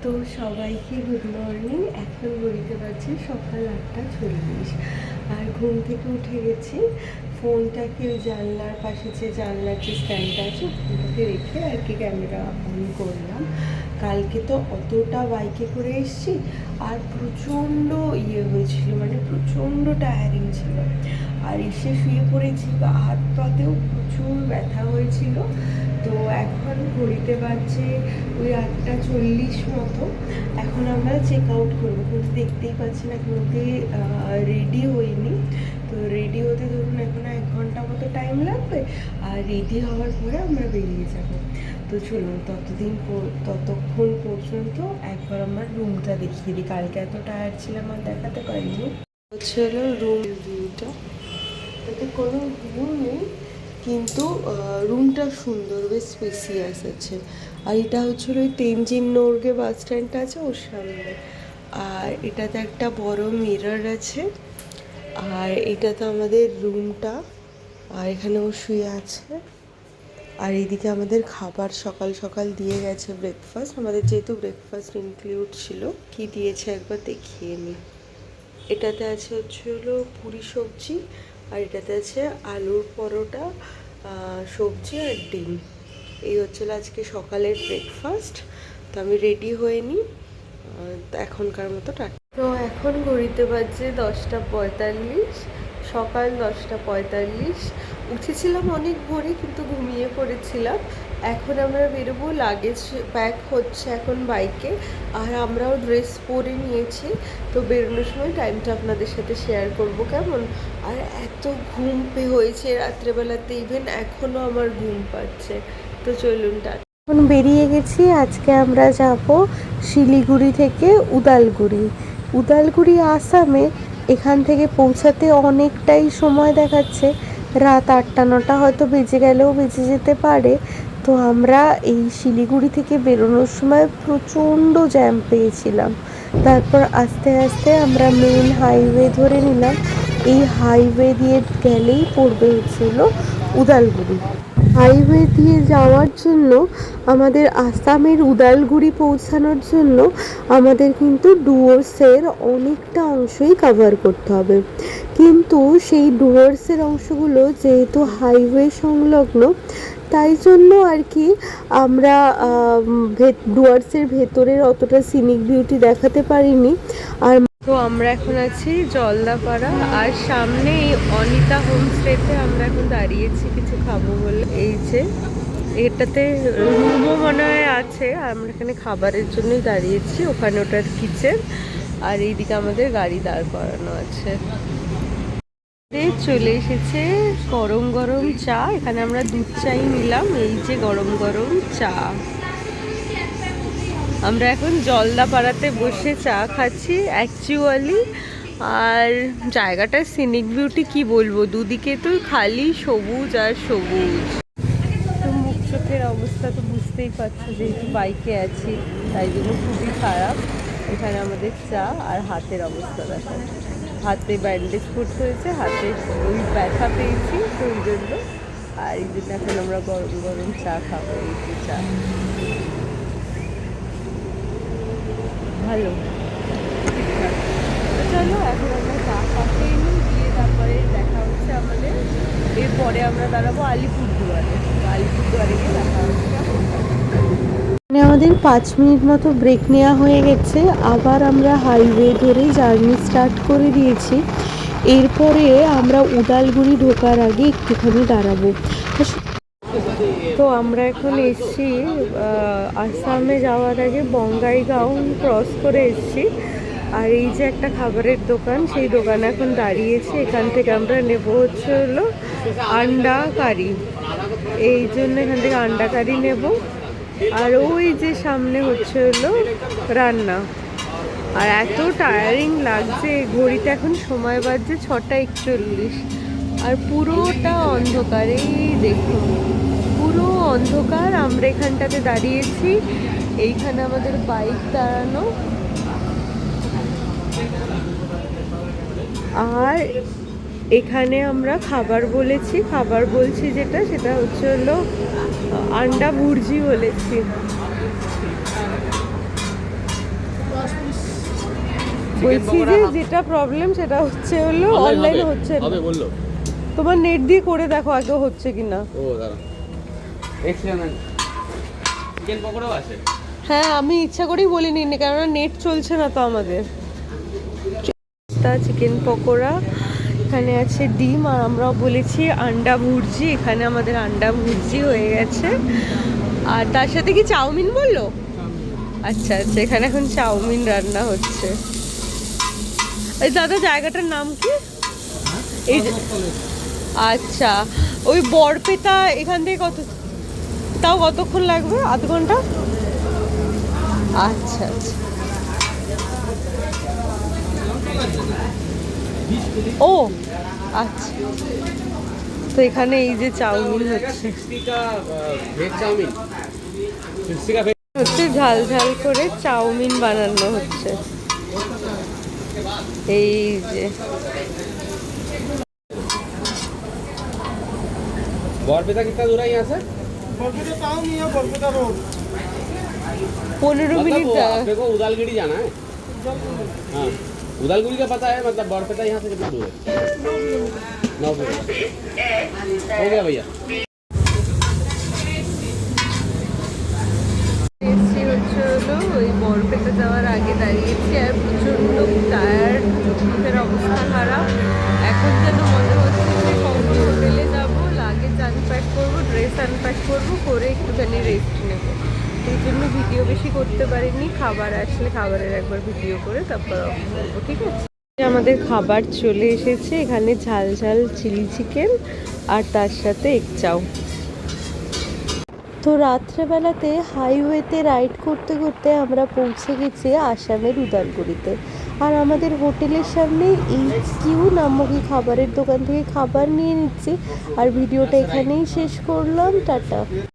তো সবাইকে good morning. এখন ঘড়িতে বাজছে সকাল 8:40 আর ঘুম থেকে উঠে গেছি। ফোনটাকে ওই জানলার পাশে যে জানলার যে স্ট্যান্ডটা আছে ফোনটাকে রেখে আর কি ক্যামেরা অন করলাম। কালকে তো অতটা বাইকে করে এসেছি আর প্রচণ্ড হয়েছিল, মানে প্রচণ্ড টায়ারিং ছিল। আর এসে শুয়ে পড়েছি, বা হাত পাতেও প্রচুর ব্যথা হয়েছিল। তো এখন ঘড়িতে বাজছে ওই 8:40 মতো। এখন আমরা চেক আউট করবো, কিন্তু দেখতেই পাচ্ছি না এখন অব্দি রেডি হইনি। তো রেডি হতে ধরুন এখন 1 ঘন্টা মতো টাইম লাগবে, আর রেডি হওয়ার পরে আমরা বেরিয়ে যাব। তো চলুন ততক্ষণ পর্যন্ত একবার আমার রুমটা দেখিয়ে দিই। কালকে এত টায়ার্ড ছিলাম আর দেখাতে পারিনি। হচ্ছে হলো রুম ভিউটা, এতে কোনো ভিউ নেই কিন্তু রুমটা সুন্দর, বেশ স্পেসিয়াস আছে। আর এটা হচ্ছিল ওই তেনজিং নোরগে বাস স্ট্যান্ডটা আছে ওর সামনে। আর এটাতে একটা বড় মিরর আছে। আর এটা তো আমাদের রুমটা, আর এখানে ও শুয়ে আছে। আর এইদিকে আমাদের খাবার সকাল সকাল দিয়ে গেছে, ব্রেকফাস্ট। আমাদের যেহেতু ব্রেকফাস্ট ইনক্লুড ছিল। কি দিয়েছে একবার দেখিয়ে নিই। এটাতে আছে হচ্ছে হলো পুরি সবজি, আর এটাতে আছে আলুর পরোটা, সবজি আর ডিম। এই হচ্ছিল আজকে সকালের ব্রেকফাস্ট। তো আমি রেডি হয়ে নিই এখনকার মতো। তো এখন ঘড়িতে বাজছে 10:45, সকাল 10:45। উঠেছিলাম অনেক ভোরে কিন্তু ঘুমিয়ে পড়েছিলাম। এখন আমরা বেরোবো, লাগেজ প্যাক হচ্ছে এখন বাইকে। আর আমরাও ড্রেস পরে নিয়েছি। তো বেরোনোর সময় টাইমটা আপনাদের সাথে শেয়ার করব কেমন। আর এত ঘুম হয়েছে রাত্রেবেলাতে, ইভেন এখনও আমার ঘুম পাচ্ছে। তো চলুন এখন বেরিয়ে গেছি। আজকে আমরা যাব শিলিগুড়ি থেকে উদালগুড়ি আসামে। এখান থেকে পৌঁছাতে অনেকটাই সময় দেখাচ্ছে, রাত 8-9 হয়তো বেজে গেলেও বেজে যেতে পারে। তো আমরা এই শিলিগুড়ি থেকে বেরোনোর সময় প্রচণ্ড জ্যাম পেয়েছিলাম। তারপর আস্তে আস্তে আমরা মেন হাইওয়ে ধরে নিলাম। এই হাইওয়ে দিয়ে গেলেই পড়বে হচ্ছিল উদালগুড়ি। হাইওয়ে দিয়ে যাওয়ার জন্য আমাদের আসামের উদালগুড়ি পৌঁছানোর জন্য আমাদের কিন্তু ডুয়ার্সের অনেকটা অংশই কভার করতে হবে। কিন্তু সেই ডুয়ার্সের অংশগুলো যেহেতু হাইওয়ে সংলগ্ন, তাই জন্য আর কি আমরা ডুয়ার্সের ভেতরের অতটা সিনিক বিউটি দেখাতে পারিনি। আর তো আমরা এখন আছি জলদাপাড়া, আর সামনে এই অনিতা হোমস্টেতে আমরা এখন দাঁড়িয়েছি কিছু খাবো বলে। এই যে এটাতে রুমও মনে হয় আছে, আর আমরা এখানে খাবারের জন্যই দাঁড়িয়েছি। ওখানে ওটার কিচেন, আর এইদিকে আমাদের গাড়ি দাঁড় করানো আছে। চলে এসেছে গরম গরম চা। এখানে আমরা দুধ চাই নিলাম। এই যে গরম গরম চা। আমরা এখন জলদাপাড়াতে বসে চা খাচ্ছি অ্যাকচুয়ালি। আর জায়গাটার সিনিক বিউটি কি বলবো, দুদিকে তো খালি সবুজ আর সবুজ। তো মুখ চোখের অবস্থা তো বুঝতেই পারছো, যেহেতু বাইকে আছি তাই জন্য খুবই খারাপ। এখানে আমাদের চা, আর হাতের অবস্থা দেখা, হাতে ব্যান্ডেজ করতে হয়েছে, হাতে ওই ব্যথা পেয়েছি তো ওই জন্য। আর এই জন্য এখন আমরা গরম গরম চা খাবো। এই যে চা ভালো, ঠিকঠাক। তো চলো এখন আমরা চা খাতে গিয়ে তারপরে দেখা হচ্ছে আমাদের। এরপরে আমরা দাঁড়াবো আলিপুরদুয়ারে গিয়ে দেখা হচ্ছে। মানে আমাদের 5 মিনিট মতো ব্রেক নেওয়া হয়ে গেছে। আবার আমরা হাইওয়ে ধরে জার্নি স্টার্ট করে দিয়েছি। এরপরে আমরা উদালগুড়ি ঢোকার আগে একটুখানি দাঁড়াবো। তো আমরা এখন এসছি আসামে যাওয়ার আগে বঙ্গাইগাঁও ক্রস করে এসছি। আর এই যে একটা খাবারের দোকান, সেই দোকানে এখন দাঁড়িয়েছি। এখান থেকে আমরা নেব হচ্ছে হলো আন্ডা কারি। এই জন্য এখান থেকে আন্ডা কারি নেব। আর ওই যে সামনে হচ্ছে হলো রান্না। আর এত টায়ারিং লাগছে, ঘড়িতে এখন সময় বাজছে 6:41। আর পুরোটা অন্ধকার, এই দেখুন পুরো অন্ধকার। আমরা এখানটাতে দাঁড়িয়েছি, এইখানে আমাদের বাইক দাঁড়ানো। আর এখানে আমরা খাবার বলছি যেটা, সেটা হচ্ছে হলো আন্ডা ভুর্জি বলেছি। বলছি যে যেটা প্রবলেম সেটা হচ্ছে হলো অনলাইনে হচ্ছে না। হবে বললো। তোমার নেট দিয়ে করে দেখো আগে হচ্ছে কিনা। ও দাঁড়া, চিকেন পকোড়াও আছে। হ্যাঁ আমি ইচ্ছা করেই বলিনি, কেননা নেট চলছে না তো আমাদের। চিকেন পকোড়া, এখানে আছে ডিম, আর আমরাও বলেছি আন্ডা ভুর্জি। এখানে আমাদের আন্ডা ভুর্জি হয়ে গেছে, আর তার সাথে কি চাউমিন বললো? আচ্ছা আচ্ছা, এখানে এখন চাউমিন রান্না হচ্ছে। এই দাদা জায়গাটার নাম কি? এই আচ্ছা, ওই বরপেটা এখান থেকে তাও কতক্ষণ লাগবে? আধ ঘন্টা? আচ্ছা আচ্ছা। ও আচ্ছা, তো এখানে এই যে চাউমিন হচ্ছে ঝাল ঝাল করে চাউমিন বানানো হচ্ছে। এই যে बरपेटा कितना दूर है यहाँ से? 15 मिनट। आपके को उदालगिरी जाना है? हाँ, उदालगिरी का पता है, मतलब बरपेटा यहाँ से कितना दूर है? 9 किलोमीटर। हो गया भैया। ওই বরপেটা যাওয়ার আগে দাঁড়িয়েছি, আর প্রচণ্ড টায়ার্ড, মুখের অবস্থা খারাপ। এখন যেন মনে হচ্ছে যে কখন হোটেলে যাবো, লাগেজ আনপ্যাক করবো, ড্রেস আনপ্যাক করবো, করে একটুখানি রেস্ট নেবো। এই জন্য ভিডিও বেশি করতে পারিনি। খাবার আসলে খাবারের একবার ভিডিও করে তারপর অফ করবো, ঠিক আছে? আমাদের খাবার চলে এসেছে, এখানে ঝাল ঝাল চিলি চিকেন আর তার সাথে এগ চাউ। তো রাত্রেবেলাতে হাইওয়েতে রাইড করতে করতে আমরা পৌঁছে গেছি আসামের উদালগুড়িতে। আর আমাদের হোটেলের সামনে HQ নামক খাবারের দোকান থেকে খাবার নিয়ে নিচ্ছি। আর ভিডিওটা এখানেই শেষ করলাম, টাটা।